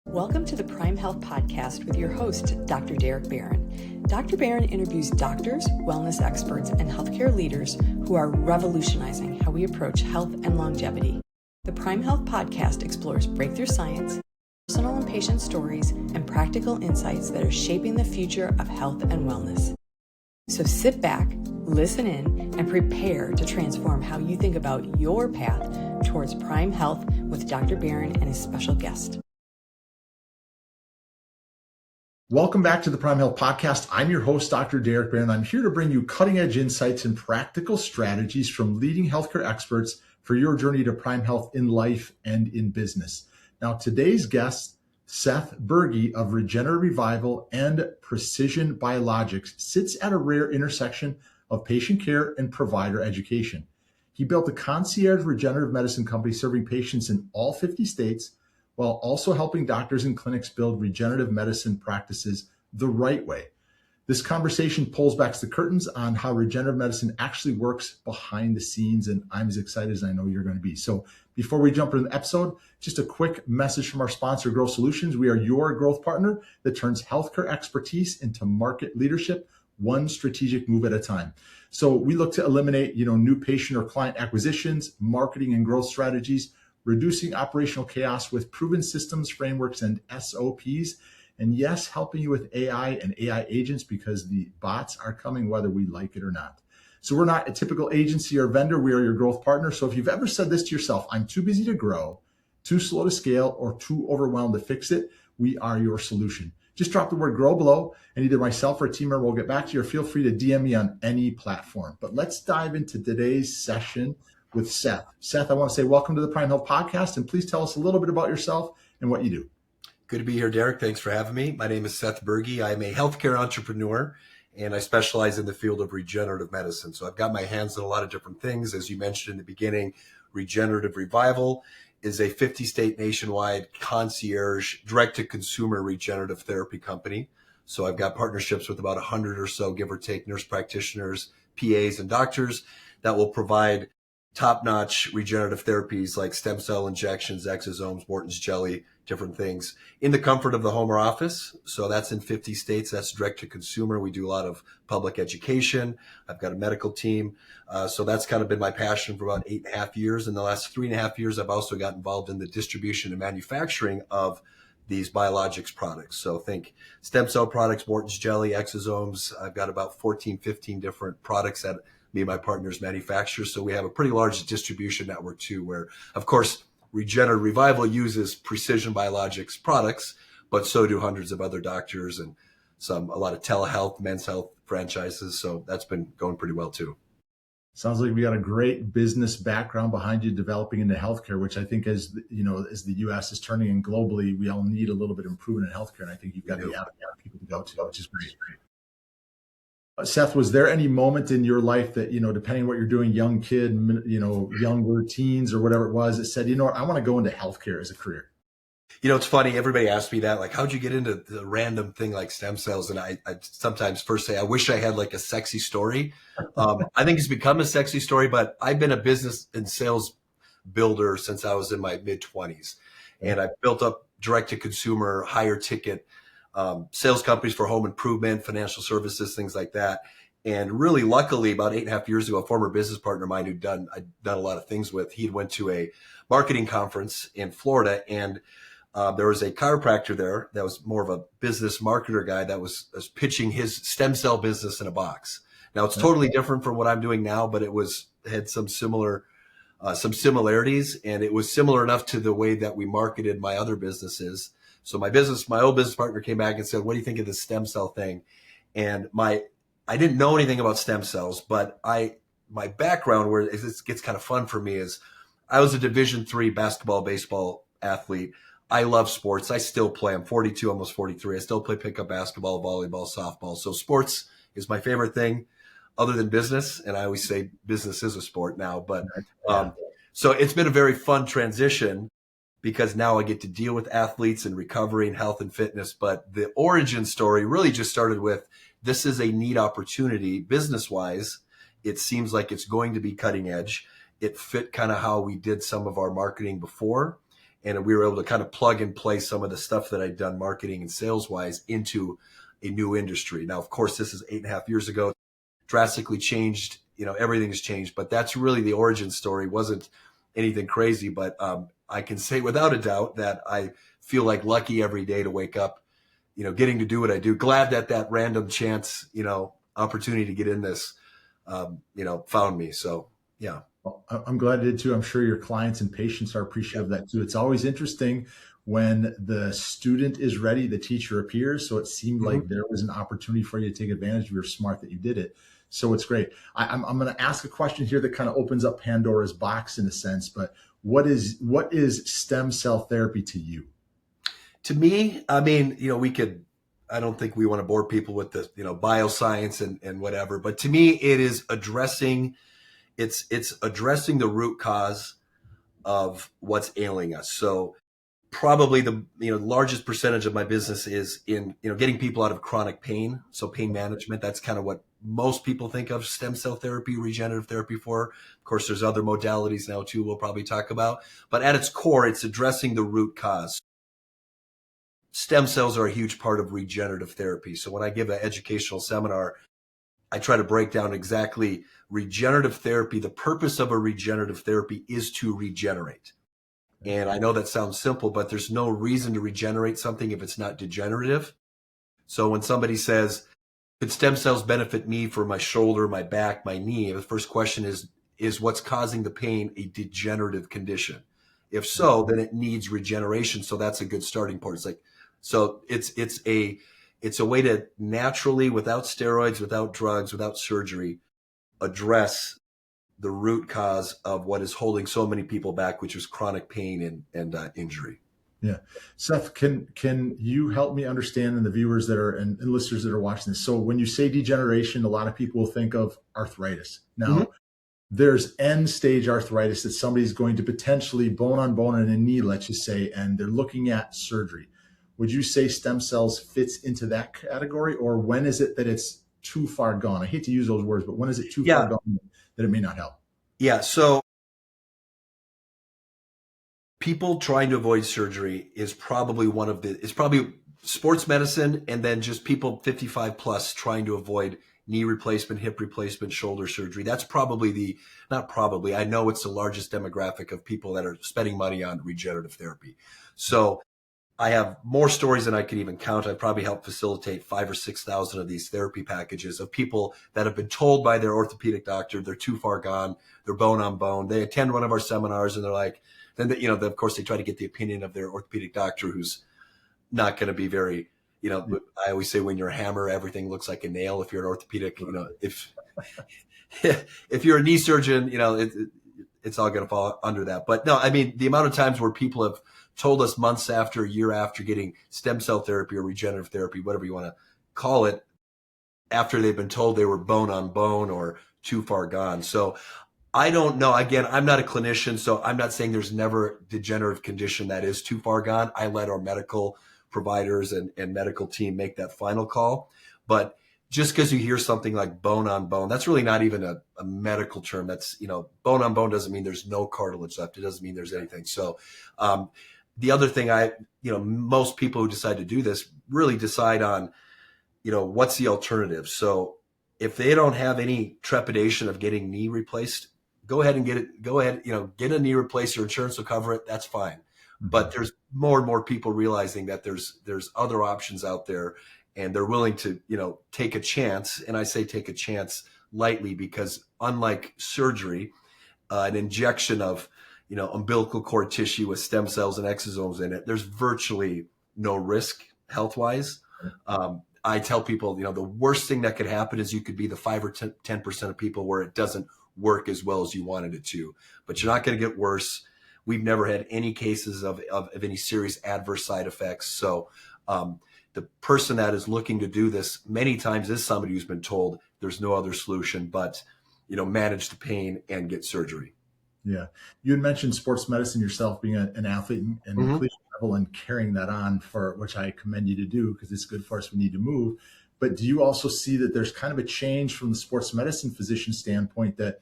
Welcome to the Prime Health Podcast with your host, Dr. Health Podcast with your host, Dr. Derek Barron. Dr. Barron interviews doctors, wellness experts, and healthcare leaders who are revolutionizing how we approach health and longevity. The Prime Health Podcast explores breakthrough science, personal and patient stories, and practical insights that are shaping the future of health and wellness. So sit back, listen in, and prepare to transform how you think about your path towards Prime Health with Dr. Barron and his special guest. Welcome back to the Prime Health Podcast. I'm your host, Dr. Derek Barron. I'm here to bring you cutting-edge insights and practical strategies from leading healthcare experts for your journey to Prime Health in life and in business. Now, today's guest, Seth Berge of Regenerative Revival and Precision Biologics, sits at a rare intersection of patient care and provider education. He built a concierge regenerative medicine company serving patients in all 50 states, while also helping doctors and clinics build regenerative medicine practices the right way. This conversation pulls back the curtains on how regenerative medicine actually works behind the scenes, and I'm as excited as I know you're going to be. So before we jump into the episode, just a quick message from our sponsor, Growth Solutions. We are your growth partner that turns healthcare expertise into market leadership, one strategic move at a time. So we look to eliminate, new patient or client acquisitions, marketing and growth strategies, reducing operational chaos with proven systems, frameworks, and SOPs. And yes, helping you with AI and AI agents because the bots are coming whether we like it or not. So we're not a typical agency or vendor. We are your growth partner. So if you've ever said this to yourself, I'm too busy to grow, too slow to scale, or too overwhelmed to fix it, we are your solution. Just drop the word grow below, and either myself or a team member will get back to you, or feel free to DM me on any platform. But let's dive into today's session with Seth. Seth, I want to say welcome to the Prime Health Podcast, and please tell us a little bit about yourself and what you do. Good to be here, Derek. Thanks for having me. My name is Seth Berge. I'm a healthcare entrepreneur, and I specialize in the field of regenerative medicine. So I've got my hands in a lot of different things. As you mentioned in the beginning, Regenerative Revival is a 50-state nationwide concierge, direct-to-consumer regenerative therapy company. So I've got partnerships with about 100 or so, give or take, nurse practitioners, PAs, and doctors that will provide top-notch regenerative therapies like stem cell injections, exosomes, Morton's jelly, different things in the comfort of the home or office. So that's in 50 states. That's direct to consumer. We do a lot of public education. I've got a medical team. So that's kind of been my passion for about 8.5 years. In the last 3.5 years, I've also got involved in the distribution and manufacturing of these biologics products. So think stem cell products, Morton's jelly, exosomes. I've got about 14, 15 different products that me and my partners manufacture. So we have a pretty large distribution network too, where of course, Regenerative Revival uses precision biologics products, but so do hundreds of other doctors and a lot of telehealth, men's health franchises. So that's been going pretty well too. Sounds like we got a great business background behind you developing into healthcare, which I think as the U.S. is turning and globally, we all need a little bit of improvement in healthcare. And I think you've got the people to go to, which is great. Seth, was there any moment in your life that, depending on what you're doing, young kid, younger teens or whatever it was, that said, I want to go into healthcare as a career? It's funny. Everybody asks me that, like, how'd you get into the random thing like stem cells? And I sometimes first say, I wish I had like a sexy story. I think it's become a sexy story, but I've been a business and sales builder since I was in my mid-20s. And I built up direct to consumer, higher ticket sales companies for home improvement, financial services, things like that. And really, luckily, about 8.5 years ago, a former business partner of mine I'd done a lot of things with, he went to a marketing conference in Florida, and there was a chiropractor there that was more of a business marketer guy that was pitching his stem cell business in a box. Now, it's totally different from what I'm doing now, but it had some similarities, and it was similar enough to the way that we marketed my other businesses. So my old business partner came back and said, what do you think of this stem cell thing? And I didn't know anything about stem cells, but my background where this gets kind of fun for me is I was a Division III basketball, baseball athlete. I love sports. I still play. I'm 42, almost 43. I still play pickup basketball, volleyball, softball. So sports is my favorite thing other than business. And I always say business is a sport now, but so it's been a very fun transition because now I get to deal with athletes and recovery and health and fitness. But the origin story really just started with, this is a neat opportunity business-wise. It seems like it's going to be cutting edge. It fit kind of how we did some of our marketing before. And we were able to kind of plug and play some of the stuff that I'd done marketing and sales wise into a new industry. Now, of course, this is 8.5 years ago, drastically changed, everything's changed, but that's really the origin story. Wasn't anything crazy, but I can say without a doubt that I feel like lucky every day to wake up, getting to do what I do. Glad that random chance, opportunity to get in this, found me. So, yeah. Well, I'm glad it did too. I'm sure your clients and patients are appreciative of that too. It's always interesting when the student is ready, the teacher appears. So it seemed like there was an opportunity for you to take advantage. You're smart that you did it. So it's great. I'm going to ask a question here that kind of opens up Pandora's box in a sense, but what is stem cell therapy to you? To me, I mean, I don't think we want to bore people with the, bioscience and whatever, but to me, it is addressing the root cause of what's ailing us. So probably the largest percentage of my business is in getting people out of chronic pain. So pain management, that's kind of what most people think of stem cell therapy, regenerative therapy for. Of course, there's other modalities now too we'll probably talk about. But at its core, it's addressing the root cause. Stem cells are a huge part of regenerative therapy. So when I give an educational seminar, I try to break down exactly regenerative therapy. The purpose of a regenerative therapy is to regenerate. And I know that sounds simple, but there's no reason to regenerate something if it's not degenerative. So when somebody says, could stem cells benefit me for my shoulder, my back, my knee? The first question is what's causing the pain a degenerative condition? If so, then it needs regeneration. So that's a good starting point. It's like, so it's a way to naturally, without steroids, without drugs, without surgery, address the root cause of what is holding so many people back, which is chronic pain and injury. Yeah. Seth, can you help me understand, and the viewers that are and listeners that are watching this? So when you say degeneration, a lot of people will think of arthritis. Now, there's end stage arthritis that somebody's going to potentially bone on bone in a knee, let's just say, and they're looking at surgery. Would you say stem cells fits into that category, or when is it that it's too far gone? I hate to use those words, but when is it too far gone that it may not help? Yeah. So people trying to avoid surgery is probably it's probably sports medicine, and then just people 55 plus trying to avoid knee replacement, hip replacement, shoulder surgery. That's probably I know it's the largest demographic of people that are spending money on regenerative therapy. So I have more stories than I can even count. I probably helped facilitate 5,000 or 6,000 of these therapy packages of people that have been told by their orthopedic doctor they're too far gone, they're bone on bone. They attend one of our seminars and they're like, of course they try to get the opinion of their orthopedic doctor, who's not going to be very, I always say when you're a hammer, everything looks like a nail. If you're an orthopedic, if you're a knee surgeon, it's all going to fall under that. But no, I mean, the amount of times where people have told us months after, a year after getting stem cell therapy or regenerative therapy, whatever you want to call it, after they've been told they were bone on bone or too far gone. So I don't know. Again, I'm not a clinician, so I'm not saying there's never a degenerative condition that is too far gone. I let our medical providers and medical team make that final call. But just because you hear something like bone on bone, that's really not even a medical term. That's, bone on bone doesn't mean there's no cartilage left. It doesn't mean there's anything. So the other thing most people who decide to do this really decide on, what's the alternative? So if they don't have any trepidation of getting knee replaced, go ahead and get it. Go ahead, get a knee replaced. Your insurance will cover it. That's fine. But there's more and more people realizing that there's other options out there, and they're willing to, take a chance. And I say take a chance lightly, because unlike surgery, an injection of, umbilical cord tissue with stem cells and exosomes in it, there's virtually no risk health-wise. I tell people, the worst thing that could happen is you could be the 5 or 10% of people where it doesn't work as well as you wanted it to, but you're not going to get worse. We've never had any cases of any serious adverse side effects. So the person that is looking to do this many times is somebody who's been told there's no other solution but, manage the pain and get surgery. Yeah. You had mentioned sports medicine yourself, being an athlete and collegiate level, and carrying that on, for which I commend you to do, because it's good for us. We need to move. But do you also see that there's kind of a change from the sports medicine physician standpoint, that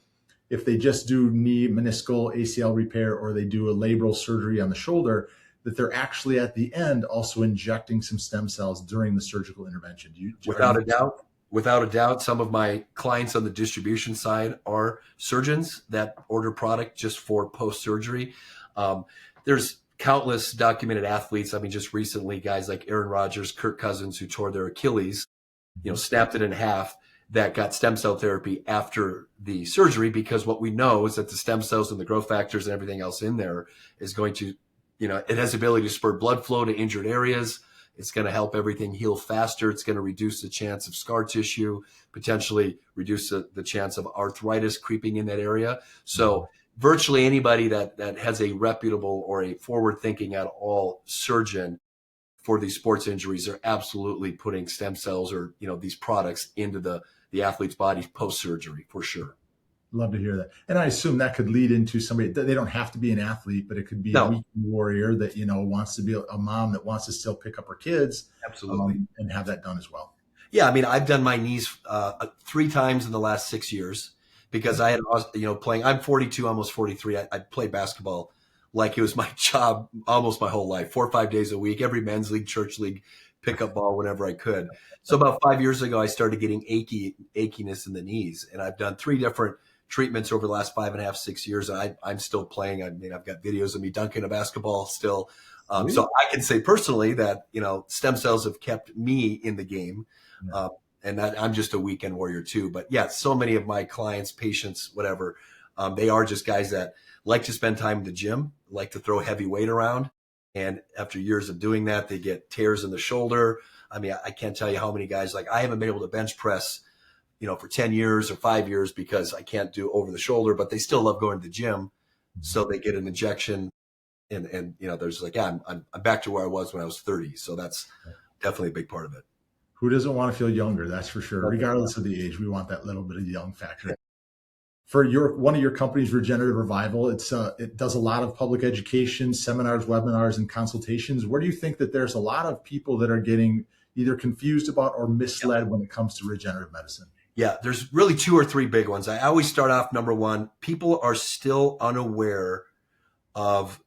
if they just do knee, meniscal, ACL repair, or they do a labral surgery on the shoulder, that they're actually at the end also injecting some stem cells during the surgical intervention. Without a doubt, some of my clients on the distribution side are surgeons that order product just for post-surgery. There's countless documented athletes. I mean, just recently, guys like Aaron Rodgers, Kirk Cousins, who tore their Achilles, snapped it in half, that got stem cell therapy after the surgery, because what we know is that the stem cells and the growth factors and everything else in there is going to, it has the ability to spur blood flow to injured areas. It's going to help everything heal faster. It's going to reduce the chance of scar tissue, potentially reduce the chance of arthritis creeping in that area. So virtually anybody that has a reputable or a forward-thinking at all surgeon for these sports injuries are absolutely putting stem cells or, these products into the athlete's body post-surgery for sure. Love to hear that. And I assume that could lead into somebody that they don't have to be an athlete, but it could be a weekend warrior that, wants to be a mom that wants to still pick up her kids. Absolutely. And have that done as well. Yeah. I mean, I've done my knees 3 times in the last 6 years because I had, playing, I'm 42, almost 43. I played basketball like it was my job almost my whole life, 4 or 5 days a week, every men's league, church league, pickup ball whenever I could. So about 5 years ago, I started getting achiness in the knees, and I've done 3 different treatments over the last 5.5, 6 years. I'm still playing. I mean, I've got videos of me dunking a basketball still. So I can say personally that, stem cells have kept me in the game. And that I'm just a weekend warrior too. But yeah, so many of my clients, patients, whatever, they are just guys that like to spend time in the gym, like to throw heavy weight around. And after years of doing that, they get tears in the shoulder. I mean, I can't tell you how many guys, like I haven't been able to bench press, for 10 years or 5 years because I can't do over the shoulder, but they still love going to the gym. So they get an injection and there's like, yeah, I'm back to where I was when I was 30. So that's definitely a big part of it. Who doesn't want to feel younger? That's for sure. Regardless of the age, we want that little bit of young factor. For one of your companies, Regenerative Revival, it does a lot of public education, seminars, webinars, and consultations. Where do you think that there's a lot of people that are getting either confused about or misled when it comes to regenerative medicine? Yeah, there's really 2 or 3 big ones. I always start off, number one, people are still unaware of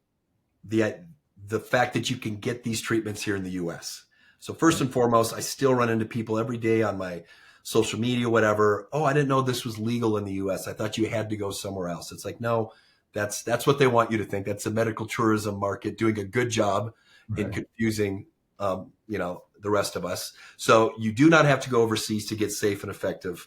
the fact that you can get these treatments here in the U.S. So first and foremost, I still run into people every day on my social media, whatever. Oh, I didn't know this was legal in the U.S. I thought you had to go somewhere else. It's like, no, that's what they want you to think. That's the medical tourism market doing a good job in confusing, the rest of us. So you do not have to go overseas to get safe and effective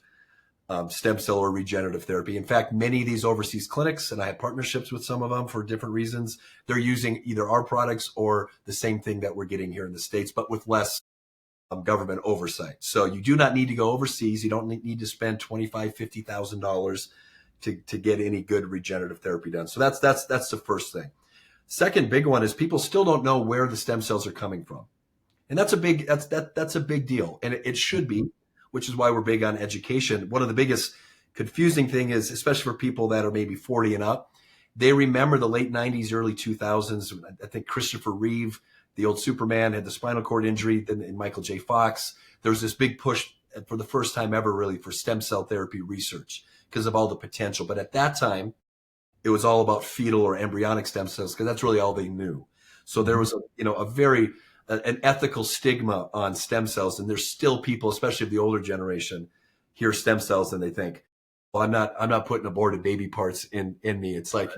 stem cell or regenerative therapy. In fact, many of these overseas clinics, and I have partnerships with some of them for different reasons, they're using either our products or the same thing that we're getting here in the States, but with less government oversight. So you do not need to go overseas. You don't need to spend $25,000, $50,000 to get any good regenerative therapy done. So that's the first thing. Second big one is people still don't know where the stem cells are coming from. And that's a big deal. And it should be, which is why we're big on education. One of the biggest confusing thing is, especially for people that are maybe 40 and up, they remember the late 90s, early 2000s. I think Christopher Reeve, the old Superman, had the spinal cord injury, then Michael J. Fox. There was this big push for the first time ever, really, for stem cell therapy research because of all the potential. But at that time, it was all about fetal or embryonic stem cells because that's really all they knew. So there was an ethical stigma on stem cells, and there's still people, especially of the older generation, hear stem cells and they think, well, I'm not putting aborted baby parts in me. It's like,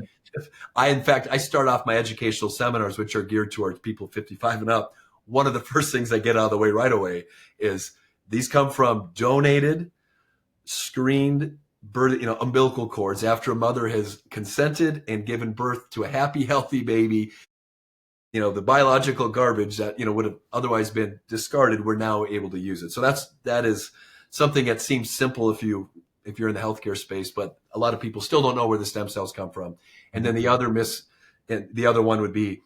I start off my educational seminars, which are geared towards people 55 and up. One of the first things I get out of the way right away is these come from donated, screened birth, umbilical cords after a mother has consented and given birth to a happy, healthy baby. The biological garbage that, would have otherwise been discarded, we're now able to use it. So that is something that seems simple if you're in the healthcare space, but a lot of people still don't know where the stem cells come from. And then the other one would be,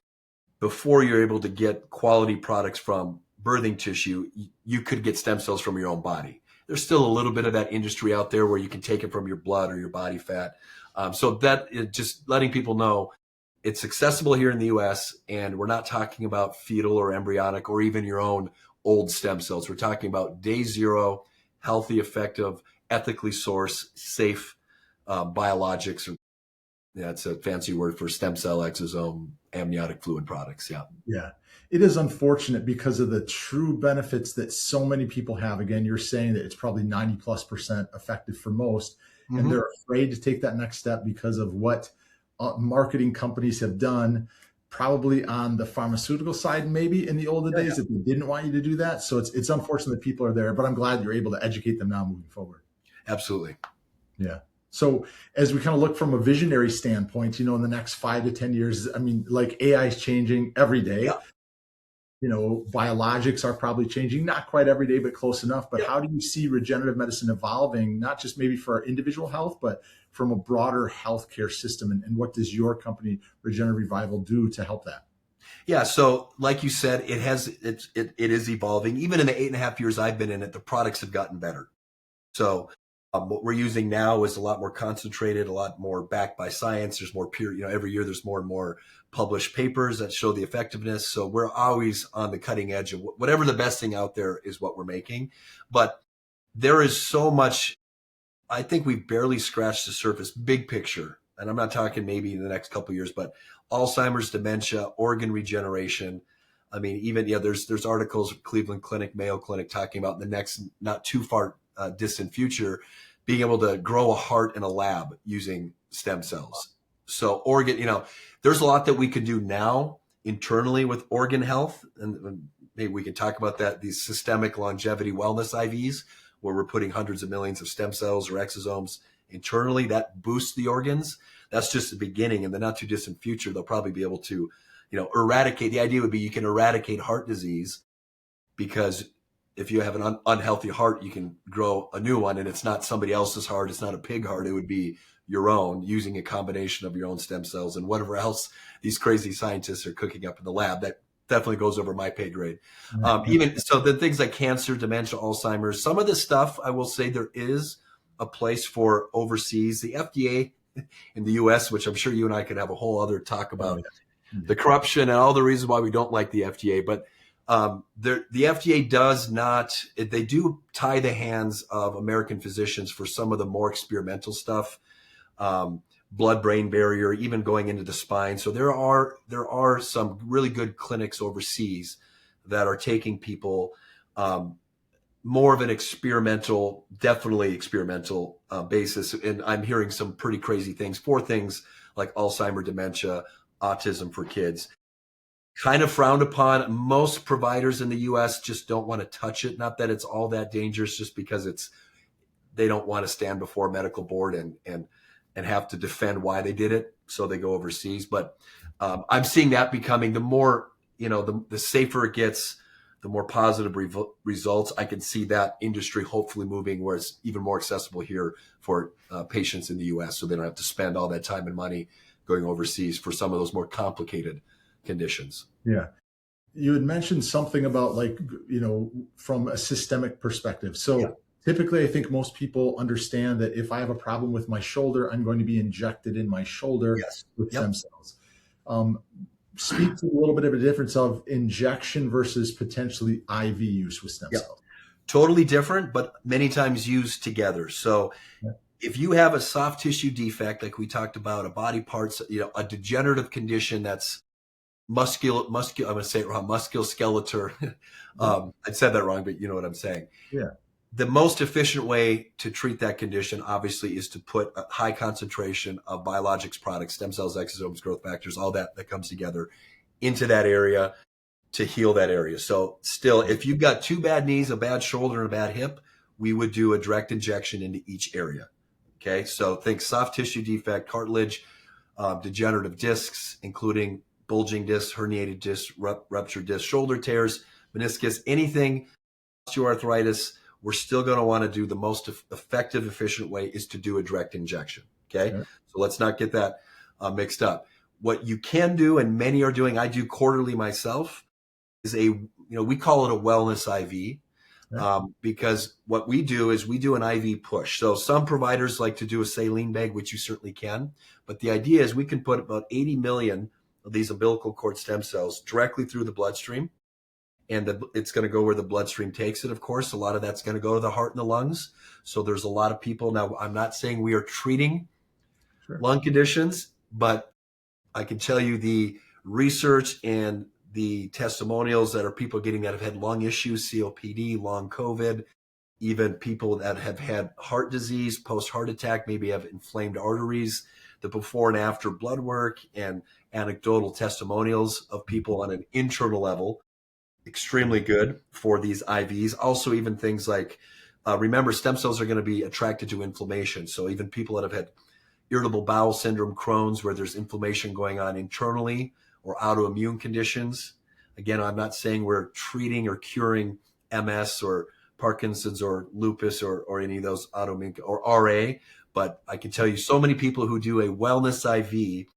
before you're able to get quality products from birthing tissue, you could get stem cells from your own body. There's still a little bit of that industry out there where you can take it from your blood or your body fat. So that is just letting people know it's accessible here in the US, and we're not talking about fetal or embryonic or even your own old stem cells. We're talking about day 0, healthy, effective, ethically sourced, safe biologics, or it's a fancy word for stem cell, exosome, amniotic fluid products. Yeah. Yeah. It is unfortunate because of the true benefits that so many people have. Again, you're saying that it's probably 90+% effective for most, and they're afraid to take that next step because of what marketing companies have done, probably on the pharmaceutical side, maybe in the older days, that they didn't want you to do that. So it's unfortunate that people are there, but I'm glad you're able to educate them now moving forward. Absolutely. Yeah. So as we kind of look from a visionary standpoint, in the next 5 to 10 years, I mean, like AI is changing every day. Yeah. Biologics are probably changing, not quite every day, but close enough. But how do you see regenerative medicine evolving, not just maybe for our individual health, but from a broader healthcare system? And what does your company, Regenerative Revival, do to help that? Yeah. So like you said, it is evolving. Even in the 8.5 years I've been in it, the products have gotten better. So what we're using now is a lot more concentrated, a lot more backed by science. There's more peer, every year there's more and more published papers that show the effectiveness. So we're always on the cutting edge of whatever the best thing out there is what we're making. But there is so much, I think we've barely scratched the surface, big picture. And I'm not talking maybe in the next couple of years, but Alzheimer's, dementia, organ regeneration. I mean, even, there's articles of Cleveland Clinic, Mayo Clinic talking about in the next not too far distant future, being able to grow a heart in a lab using stem cells. So organ, there's a lot that we could do now internally with organ health. And maybe we can talk about that, these systemic longevity wellness IVs, where we're putting hundreds of millions of stem cells or exosomes internally that boost the organs. That's just the beginning. In the not too distant future, they'll probably be able to, eradicate. The idea would be you can eradicate heart disease, because if you have an unhealthy heart, you can grow a new one, and it's not somebody else's heart. It's not a pig heart. It would be your own, using a combination of your own stem cells and whatever else these crazy scientists are cooking up in the lab. That definitely goes over my pay grade. Even so, the things like cancer, dementia, Alzheimer's, some of this stuff, I will say there is a place for overseas. The FDA in the US, which I'm sure you and I could have a whole other talk about, the corruption and all the reasons why we don't like the FDA, but the FDA does not, they do tie the hands of American physicians for some of the more experimental stuff, blood-brain barrier, even going into the spine. So there are some really good clinics overseas that are taking people more of an experimental, definitely experimental basis. And I'm hearing some pretty crazy things for things like Alzheimer's, dementia, autism for kids. Kind of frowned upon. Most providers in the US just don't want to touch it. Not that it's all that dangerous, just because they don't want to stand before a medical board and have to defend why they did it. So they go overseas. But I'm seeing that becoming the more, the safer it gets, the more positive results. I can see that industry hopefully moving where it's even more accessible here for patients in the US, so they don't have to spend all that time and money going overseas for some of those more complicated conditions. Yeah. You had mentioned something about from a systemic perspective. So typically I think most people understand that if I have a problem with my shoulder, I'm going to be injected in my shoulder with stem cells. Speak to a little bit of a difference of injection versus potentially IV use with stem cells. Totally different, but many times used together. So if you have a soft tissue defect, like we talked about, a body parts, a degenerative condition that's I'm going to say it wrong, musculoskeletal. I said that wrong, but you know what I'm saying. Yeah. The most efficient way to treat that condition, obviously, is to put a high concentration of biologics products, stem cells, exosomes, growth factors, all that comes together into that area to heal that area. So still, if you've got two bad knees, a bad shoulder, and a bad hip, we would do a direct injection into each area. Okay. So think soft tissue defect, cartilage, degenerative discs, including bulging discs, herniated discs, ruptured discs, shoulder tears, meniscus, anything, osteoarthritis. We're still going to want to do the most effective, efficient way is to do a direct injection. Okay. So let's not get that mixed up. What you can do, and many are doing, I do quarterly myself, is we call it a wellness IV. Because what we do is we do an IV push. So some providers like to do a saline bag, which you certainly can. But the idea is we can put about 80 million of these umbilical cord stem cells directly through the bloodstream. And it's going to go where the bloodstream takes it, of course. A lot of that's going to go to the heart and the lungs. So there's a lot of people. Now, I'm not saying we are treating lung conditions, but I can tell you the research and the testimonials that are people getting that have had lung issues, COPD, long COVID, even people that have had heart disease, post-heart attack, maybe have inflamed arteries, the before and after blood work and anecdotal testimonials of people on an internal level, extremely good for these IVs. Also, even things like, remember, stem cells are going to be attracted to inflammation. So even people that have had irritable bowel syndrome, Crohn's, where there's inflammation going on internally, or autoimmune conditions. Again, I'm not saying we're treating or curing MS or Parkinson's or lupus or any of those autoimmune or RA, but I can tell you so many people who do a wellness IV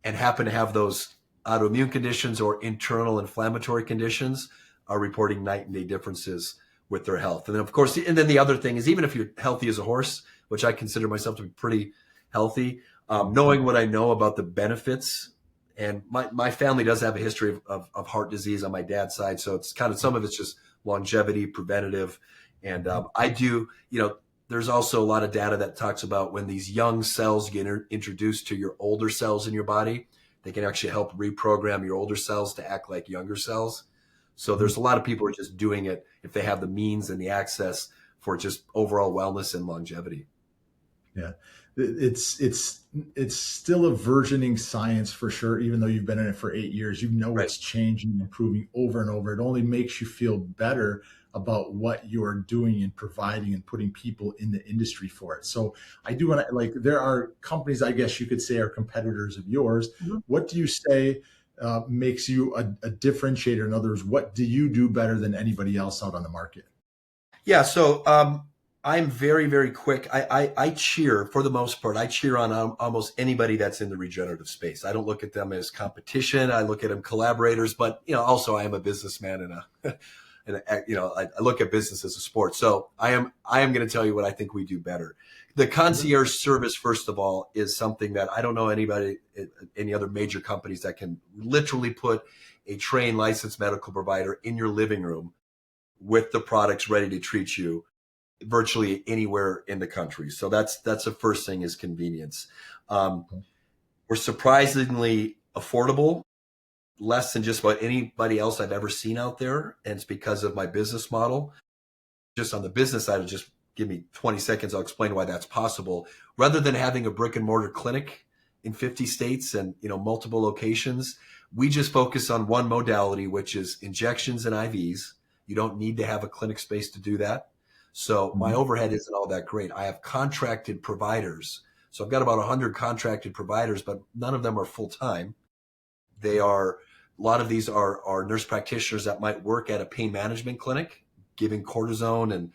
and happen to have those autoimmune conditions or internal inflammatory conditions are reporting night and day differences with their health. And then, of course, and then the other thing is, even if you're healthy as a horse, which I consider myself to be pretty healthy, knowing what I know about the benefits. And my family does have a history of heart disease on my dad's side. So it's kind of, some of it's just longevity, preventative. And I do, there's also a lot of data that talks about when these young cells get introduced to your older cells in your body, they can actually help reprogram your older cells to act like younger cells. So there's a lot of people who are just doing it if they have the means and the access for just overall wellness and longevity. Yeah. It's still a burgeoning science for sure. Even though you've been in it for 8 years, Right. it's changing and improving over and over. It only makes you feel better about what you're doing and providing and putting people in the industry for it. So I do want to, there are companies, I guess you could say, are competitors of yours. Mm-hmm. What do you say makes you a differentiator? In other words, what do you do better than anybody else out on the market? Yeah. So, I'm very, very quick. I cheer, for the most part, I cheer on almost anybody that's in the regenerative space. I don't look at them as competition. I look at them collaborators, but, also I am a businessman and I look at business as a sport. So I am going to tell you what I think we do better. The concierge service, first of all, is something that I don't know anybody, any other major companies that can literally put a trained licensed medical provider in your living room with the products ready to treat you virtually anywhere in the country. So that's the first thing, is convenience. We're surprisingly affordable, less than just about anybody else I've ever seen out there. And it's because of my business model. Just on the business side, just give me 20 seconds. I'll explain why that's possible. Rather than having a brick and mortar clinic in 50 states and, multiple locations, we just focus on one modality, which is injections and IVs. You don't need to have a clinic space to do that. So my overhead isn't all that great. I have contracted providers. So I've got about 100 contracted providers, but none of them are full-time. A lot of these are nurse practitioners that might work at a pain management clinic, giving cortisone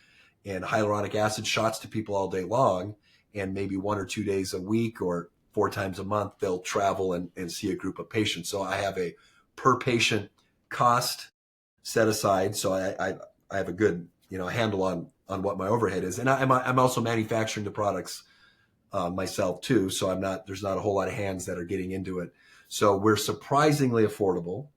and hyaluronic acid shots to people all day long. And maybe 1 or 2 days a week or 4 times a month, they'll travel and see a group of patients. So I have a per patient cost set aside. So I have a good, handle on what my overhead is. And I'm also manufacturing the products myself too. So there's not a whole lot of hands that are getting into it. So we're surprisingly affordable.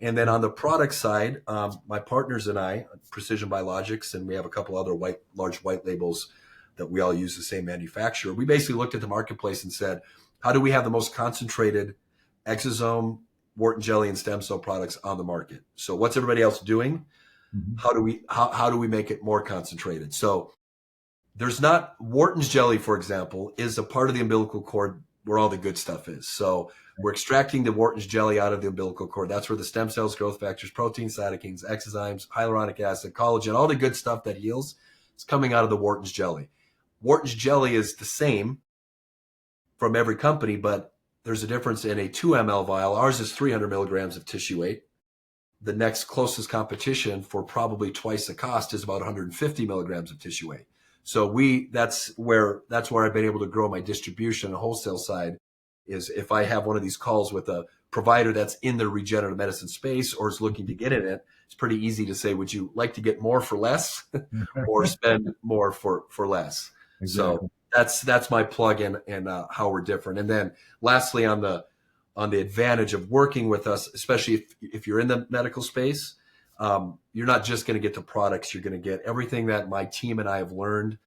And then on the product side, my partners and I, Precision Biologics, and we have a couple other large white labels that we all use the same manufacturer. We basically looked at the marketplace and said, how do we have the most concentrated exosome, Wharton jelly, and stem cell products on the market? So what's everybody else doing? How do we make it more concentrated? So there's not, Wharton's jelly, for example, is a part of the umbilical cord where all the good stuff is. So we're extracting the Wharton's jelly out of the umbilical cord. That's where the stem cells, growth factors, proteins, cytokines, enzymes, hyaluronic acid, collagen, all the good stuff that heals is coming out of the Wharton's jelly. Wharton's jelly is the same from every company, but there's a difference in a 2 ml vial. Ours is 300 milligrams of tissue weight. The next closest competition for probably twice the cost is about 150 milligrams of tissue weight. So that's where I've been able to grow my distribution and wholesale side, is if I have one of these calls with a provider that's in the regenerative medicine space or is looking to get in it, it's pretty easy to say, would you like to get more for less or spend more for less? Exactly. So that's my plug in and how we're different. And then lastly, on the advantage of working with us, especially if you're in the medical space, you're not just going to get the products. You're going to get everything that my team and I have learned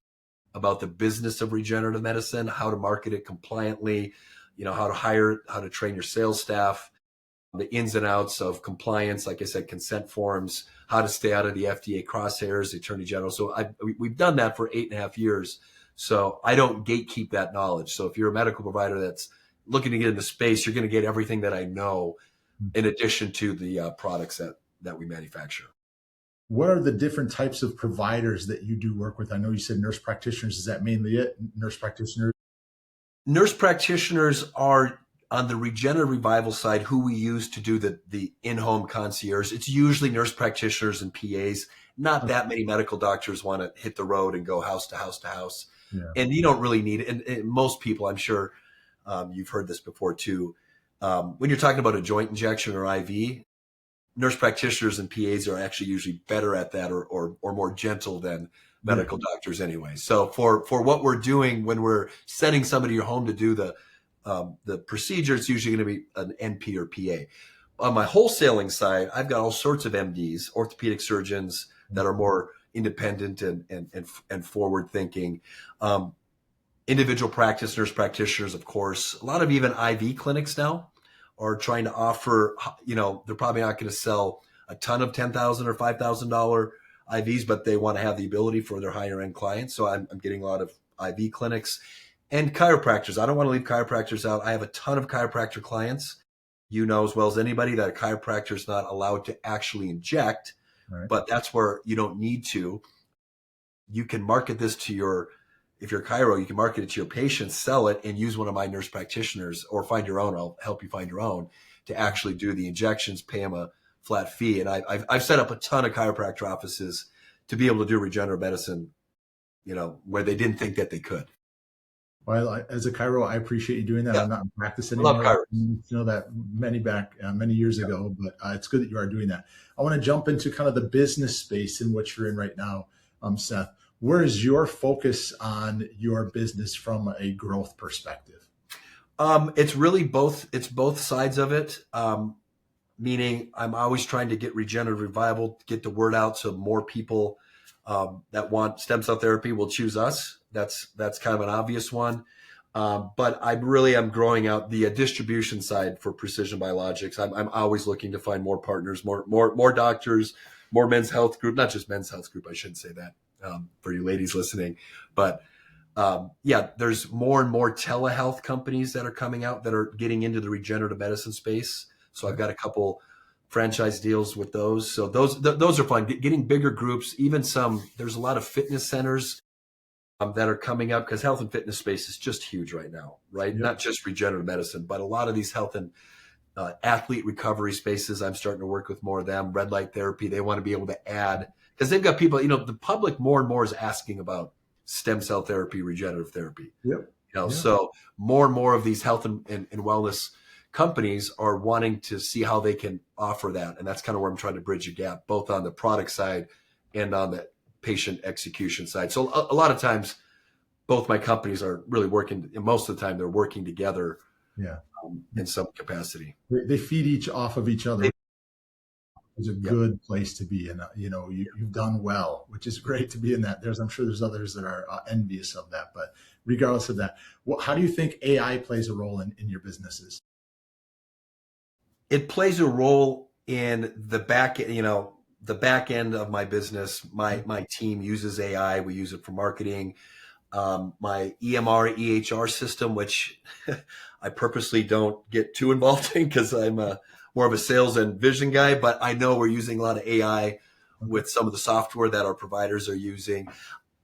about the business of regenerative medicine, how to market it compliantly, how to hire, how to train your sales staff, the ins and outs of compliance, like I said, consent forms, how to stay out of the FDA crosshairs, the Attorney General. So we've done that for 8.5 years. So I don't gatekeep that knowledge. So if you're a medical provider that's looking to get into space, you're going to get everything that I know in addition to the products that we manufacture. What are the different types of providers that you do work with? I know you said nurse practitioners. Is that mainly it? Nurse practitioners? Nurse practitioners are on the regenerative revival side who we use to do the in-home concierge. It's usually nurse practitioners and PAs. Not that many medical doctors want to hit the road and go house to house to house. Yeah. And you don't really need it. And most people, I'm sure you've heard this before too. When you're talking about a joint injection or IV, nurse practitioners and PAs are actually usually better at that or more gentle than medical doctors anyway. So for what we're doing when we're sending somebody to your home to do the procedure, it's usually going to be an NP or PA. On my wholesaling side, I've got all sorts of MDs, orthopedic surgeons that are more independent and forward thinking. Individual practice, nurse practitioners, of course. A lot of even IV clinics now are trying to offer, they're probably not going to sell a ton of $10,000 or $5,000 IVs, but they want to have the ability for their higher end clients. So I'm getting a lot of IV clinics and chiropractors. I don't want to leave chiropractors out. I have a ton of chiropractor clients. You know as well as anybody that a chiropractor is not allowed to actually inject, right. But that's where you don't need to. You can market this to if you're a chiro, you can market it to your patients, sell it, and use one of my nurse practitioners or find your own. I'll help you find your own to actually do the injections, pay them a flat fee. And I've set up a ton of chiropractor offices to be able to do regenerative medicine, where they didn't think that they could. Well, as a chiro, I appreciate you doing that. Yeah. I'm not in practice anymore. I love chiro. That many years ago, but it's good that you are doing that. I want to jump into kind of the business space in which you're in right now, Seth. Where is your focus on your business from a growth perspective? It's really both. It's both sides of it. Meaning I'm always trying to get regenerative revival, get the word out so more people that want stem cell therapy will choose us. That's kind of an obvious one. But I'm growing out the distribution side for Precision Biologics. I'm always looking to find more partners, more doctors, more men's health group, not just men's health group. I shouldn't say that for you ladies listening, but there's more and more telehealth companies that are coming out that are getting into the regenerative medicine space. So I've got a couple franchise deals with those. So those are fun. Getting bigger groups, even there's a lot of fitness centers that are coming up because health and fitness space is just huge right now, right? Yep. Not just regenerative medicine, but a lot of these health and athlete recovery spaces. I'm starting to work with more of them. Red light therapy. They want to be able to add, because they've got people, the public more and more is asking about stem cell therapy, regenerative therapy. Yep. So more and more of these health and wellness companies are wanting to see how they can offer that. And that's kind of where I'm trying to bridge a gap, both on the product side and on the patient execution side. So a lot of times, both my companies are really working, and most of the time they're working together in some capacity. They feed off of each other. It's a good place to be. And, you've done well, which is great to be in that. I'm sure there's others that are envious of that. But regardless of that, how do you think AI plays a role in your businesses? It plays a role in the back end of my business. My team uses AI. We use it for marketing. My EMR, EHR system, which I purposely don't get too involved in because I'm more of a sales and vision guy, but I know we're using a lot of AI with some of the software that our providers are using.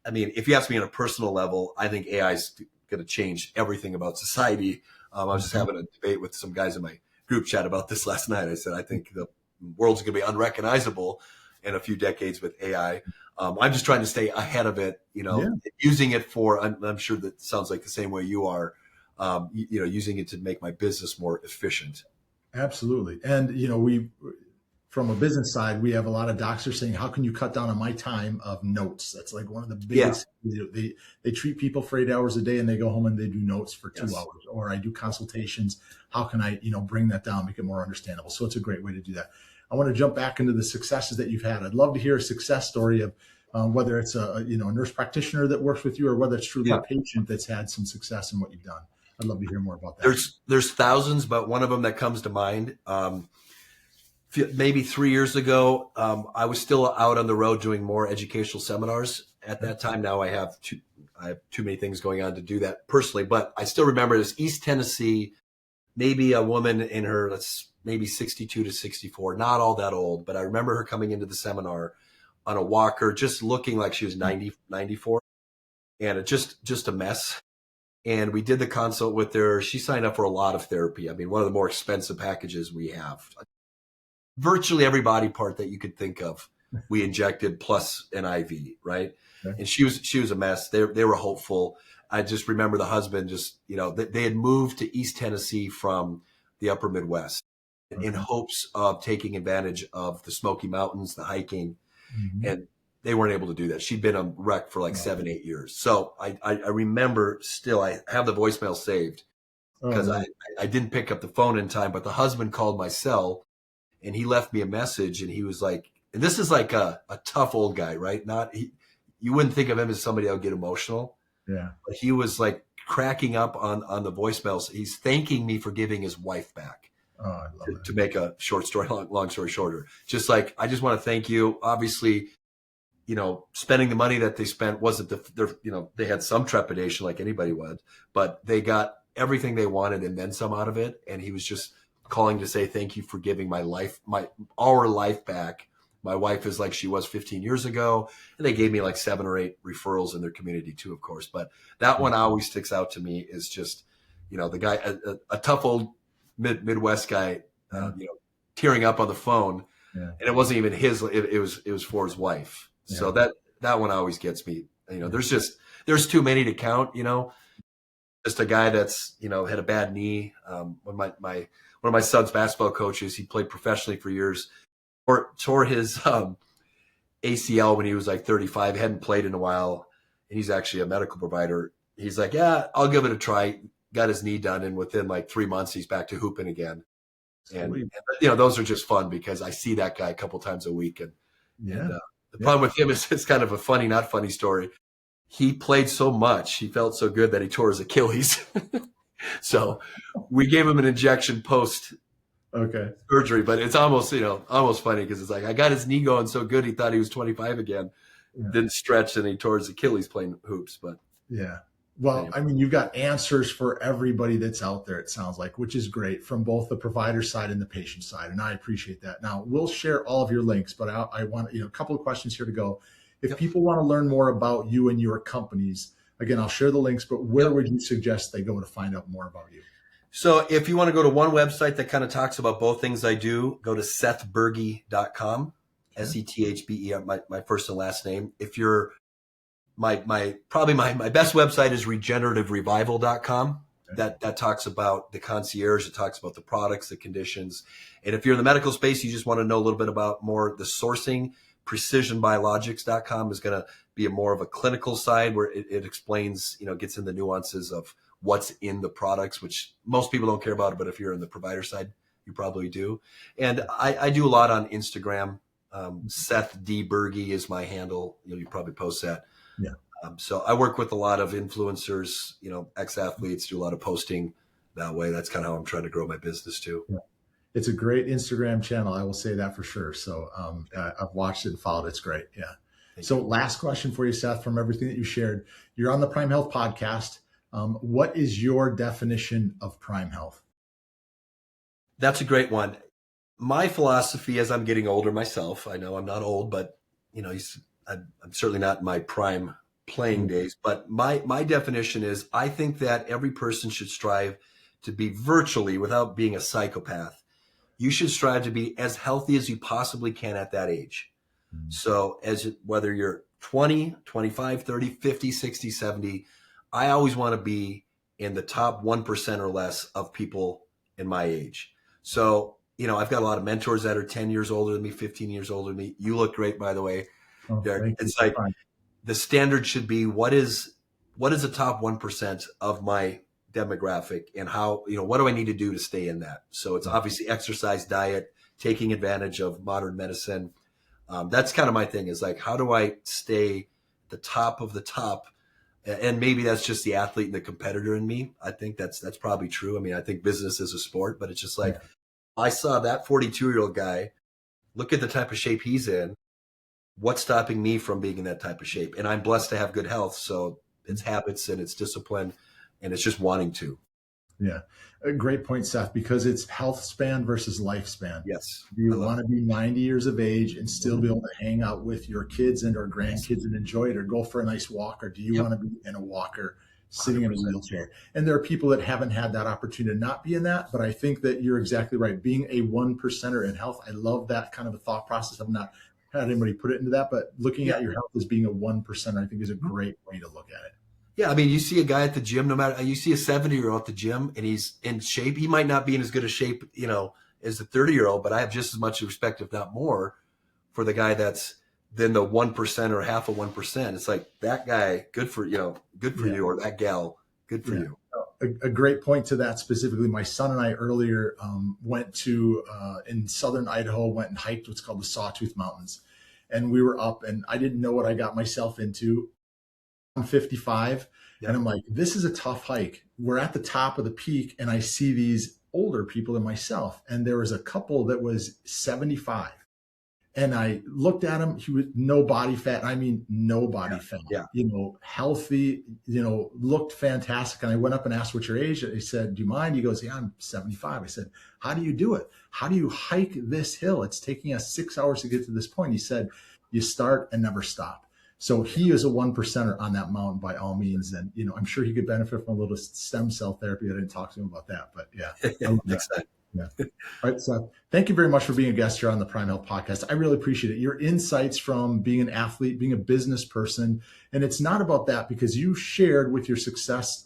I mean, if you ask me on a personal level, I think AI is going to change everything about society. I was just having a debate with some guys in my group chat about this last night. I said, I think the world's going to be unrecognizable in a few decades with AI. I'm just trying to stay ahead of it, using it for, I'm sure that sounds like the same way you are, using it to make my business more efficient. Absolutely. And, from a business side, we have a lot of docs are saying, how can you cut down on my time of notes? That's like one of the biggest, they treat people for 8 hours a day and they go home and they do notes for 2 hours, or I do consultations. How can I, bring that down, make it more understandable? So it's a great way to do that. I want to jump back into the successes that you've had. I'd love to hear a success story of whether it's a nurse practitioner that works with you, or whether it's truly Yeah. a patient that's had some success in what you've done. I'd love to hear more about that. There's thousands, but one of them that comes to mind, maybe 3 years ago, I was still out on the road doing more educational seminars at that time. Now I have too many things going on to do that personally, but I still remember this East Tennessee, maybe a woman in her, maybe 62 to 64, not all that old, but I remember her coming into the seminar on a walker, just looking like she was 90, 94, and just a mess. And we did the consult with her. She signed up for a lot of therapy. I mean, one of the more expensive packages we have. Virtually every body part that you could think of, we injected plus an IV, right? Okay. And she was a mess. They were hopeful. I just remember the husband they had moved to East Tennessee from the upper Midwest in hopes of taking advantage of the Smoky Mountains, the hiking, and they weren't able to do that. She'd been a wreck for like 7-8 years. So I remember still, I have the voicemail saved because I didn't pick up the phone in time, but the husband called my cell and he left me a message, and he was like, and this is like a tough old guy, right? You wouldn't think of him as somebody that would get emotional. Yeah. But he was like cracking up on the voicemails. He's thanking me for giving his wife back. Oh, I love that. To make a short story, long story shorter, just like, I just want to thank you. Obviously, spending the money that they spent wasn't they had some trepidation like anybody would, but they got everything they wanted and then some out of it. And he was just calling to say, thank you for giving our life back. My wife is like she was 15 years ago. And they gave me like 7 or 8 referrals in their community too, of course. But that one always sticks out to me is just, the guy, a tough old Midwest guy, tearing up on the phone. Yeah. And it wasn't even his, it was for his wife. Yeah. So that one always gets me. There's too many to count, just a guy that's, had a bad knee. When one of my son's basketball coaches, he played professionally for years, tore his ACL when he was like 35, hadn't played in a while. And he's actually a medical provider. He's like, yeah, I'll give it a try. Got his knee done. And within like 3 months, he's back to hooping again. And those are just fun because I see that guy a couple times a week. And the problem with him is it's kind of a funny, not funny story. He played so much. He felt so good that he tore his Achilles. So we gave him an injection post surgery, but it's almost funny because it's like, I got his knee going so good. He thought he was 25 again, didn't stretch, and he tore his Achilles playing hoops. But well, anyway. I mean, you've got answers for everybody that's out there, it sounds like, which is great from both the provider side and the patient side. And I appreciate that. Now we'll share all of your links, but I want, a couple of questions here to go. If people want to learn more about you and your companies, again, I'll share the links, but where would you suggest they go to find out more about you? So if you want to go to one website that kind of talks about both things I do, go to sethberge.com, SETHBE, my first and last name. If you're my best website is regenerativerevival.com. Okay. That talks about the concierge. It talks about the products, the conditions. And if you're in the medical space, you just want to know a little bit about more the sourcing, precisionbiologics.com is going to be more of a clinical side where it explains, gets in the nuances of what's in the products, which most people don't care about it. But if you're in the provider side, you probably do. And I do a lot on Instagram. Seth D. Berge is my handle. You probably post that. Yeah. So I work with a lot of influencers, ex-athletes, do a lot of posting that way. That's kind of how I'm trying to grow my business too. Yeah. It's a great Instagram channel. I will say that for sure. So I've watched it and followed. It's great. Yeah. So last question for you, Seth, from everything that you shared. You're on the Prime Health podcast. What is your definition of Prime Health? That's a great one. My philosophy as I'm getting older myself, I know I'm not old, but I'm certainly not in my prime playing days, but my definition is I think that every person should strive to be virtually, without being a psychopath, you should strive to be as healthy as you possibly can at that age. Mm-hmm. So whether you're 20, 25, 30, 50, 60, 70, I always want to be in the top 1% or less of people in my age. So, I've got a lot of mentors that are 10 years older than me, 15 years older than me. You look great, by the way. Oh, it's like the standard should be what is the top 1% of my demographic, and how, what do I need to do to stay in that? So it's obviously exercise, diet, taking advantage of modern medicine, That's kind of my thing, is like, how do I stay the top of the top? And maybe that's just the athlete and the competitor in me. I think that's probably true. I mean, I think business is a sport, but it's just like, I saw that 42-year-old guy, look at the type of shape he's in. What's stopping me from being in that type of shape? And I'm blessed to have good health. So it's habits and it's discipline and it's just wanting to. Yeah. A great point, Seth, because it's health span versus lifespan. Yes. Do you want to be 90 years of age and still be able to hang out with your kids and or grandkids and enjoy it, or go for a nice walk? Or do you want to be in a walker sitting 100%. In a wheelchair? And there are people that haven't had that opportunity to not be in that. But I think that you're exactly right. Being a 1%er in health, I love that kind of a thought process. I've not had anybody put it into that, but looking at your health as being a 1%er, I think is a great way to look at it. Yeah, I mean, you see a guy at the gym, no matter, you see a 70-year-old at the gym and he's in shape. He might not be in as good a shape, as a 30-year-old, but I have just as much respect, if not more, for the guy that's then the 1% or half of 1%. It's like, that guy, good for you, or that gal, good for you. A great point to that specifically. My son and I earlier went to, in southern Idaho, went and hiked what's called the Sawtooth Mountains. And we were up and I didn't know what I got myself into. I'm 55 and I'm like, this is a tough hike. We're at the top of the peak and I see these older people than myself. And there was a couple that was 75. And I looked at him, he was no body fat. I mean, no body fat, healthy, looked fantastic. And I went up and asked, what's your age? He said, do you mind? He goes, yeah, I'm 75. I said, how do you do it? How do you hike this hill? It's taking us 6 hours to get to this point. He said, you start and never stop. So he is a 1%er on that mountain by all means. And, I'm sure he could benefit from a little stem cell therapy. I didn't talk to him about that, but Next time. Yeah. All right. So thank you very much for being a guest here on the Prime Health Podcast. I really appreciate it. Your insights from being an athlete, being a business person. And it's not about that, because you shared with your success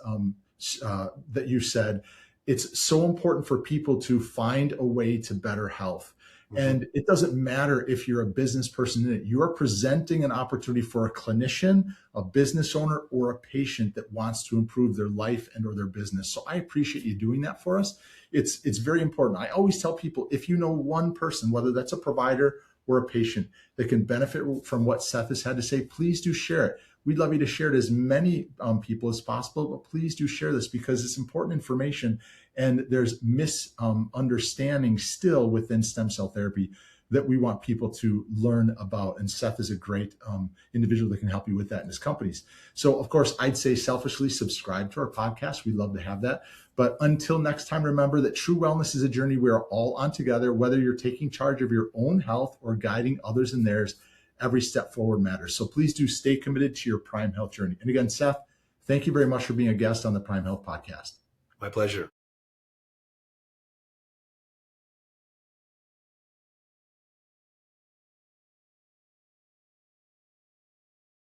that you said, it's so important for people to find a way to better health. And it doesn't matter if you're a business person in it. You are presenting an opportunity for a clinician, a business owner, or a patient that wants to improve their life and or their business. So I appreciate you doing that for us. It's very important. I always tell people, if you know one person, whether that's a provider or a patient, that can benefit from what Seth has had to say, please do share it. We'd love you to share it as many people as possible, but please do share this because it's important information. And there's misunderstanding still within stem cell therapy that we want people to learn about. And Seth is a great individual that can help you with that in his companies. So, of course, I'd say selfishly subscribe to our podcast. We'd love to have that. But until next time, remember that true wellness is a journey we are all on together, whether you're taking charge of your own health or guiding others in theirs. Every step forward matters. So please do stay committed to your Prime Health journey. And again, Seth, thank you very much for being a guest on the Prime Health Podcast. My pleasure.